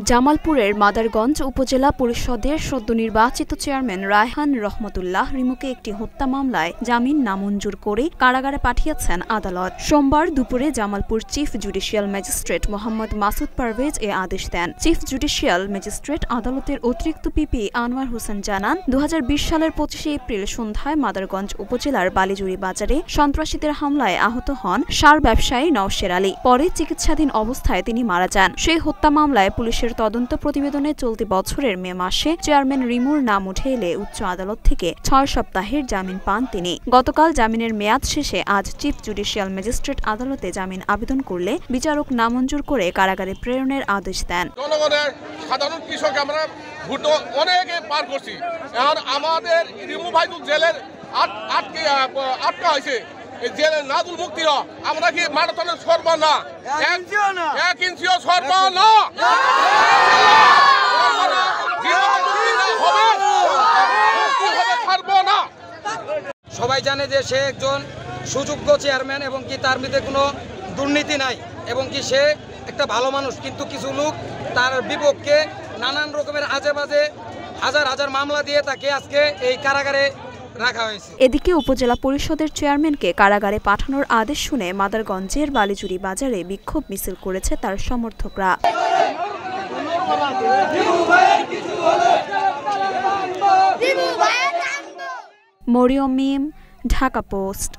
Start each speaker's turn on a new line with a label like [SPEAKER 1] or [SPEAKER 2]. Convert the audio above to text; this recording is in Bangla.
[SPEAKER 1] জামালপুরের মাদারগঞ্জ উপজেলা পরিষদের সদ্য নির্বাচিত চেয়ারম্যান রায়হান রহমতুল্লাহ রিমুকে একটি হত্যা মামলায় জামিন নামঞ্জুর করে কারাগারে পাঠিয়েছেন আদালত। সোমবার দুপুরে Jamalpur chief judicial magistrate Mohammad Masud Parvez এ আদেশ দেন। চিফ জুডিশিয়াল ম্যাজিস্ট্রেট আদালতের অতিরিক্ত পিপি আনোয়ার হোসেন জানান, ২০২০ সালের ২৫শে এপ্রিল সন্ধ্যায় মাদারগঞ্জ উপজেলার বালিজুরি বাজারে সন্ত্রাসীদের হামলায় আহত হন সার ব্যবসায়ী নওশের আলী। পরে চিকিৎসাধীন অবস্থায় তিনি মারা যান। সেই হত্যা মামলায় পুলিশের তদন্ত প্রতিবেদনে চলতি বছরের মে মাসে চেয়ারম্যান রিমুর নাম উঠে এলে উচ্চ আদালত থেকে ৬ সপ্তাহের জামিন পান তিনি। গতকাল জামিনের মেয়াদ শেষে আজ চিফ জুডিশিয়াল ম্যাজিস্ট্রেট আদালতে জামিন আবেদন করলে বিচারক নামঞ্জুর করে কারাগারে প্রেরণের আদেশ দেন।
[SPEAKER 2] জনগণের সাধারণ কৃষক আমরা ভোট অনেকে পার করছি, এখন আমাদের রিমু ভাই জেলের আটকা হয়েছে, জেলের নাজুল মুক্তি আমরা কি মারাথনের সরব না, 1 ইঞ্চিও সরব না।
[SPEAKER 3] সবাই জানে যে সে একজন সুযোগ্য চেয়ারম্যান এবং কি তার মধ্যে কোনো দুর্নীতি নাই এবং কি সে একটা ভালো মানুষ, কিন্তু কিছু লোক তার বিপক্ষে নানান রকমের আজেবাজে হাজার হাজার মামলা দিয়ে তাকে আজকে এই কারাগারে রাখা হয়েছে।
[SPEAKER 1] এদিকে উপজেলা পরিষদের চেয়ারম্যানকে কারাগারে পাঠানোর আদেশ শুনে মাদারগঞ্জের বালিজুরি বাজারে বিক্ষোভ মিছিল করেছে তার সমর্থকরা। মরিয়ম মিম, ঢাকা পোস্ট।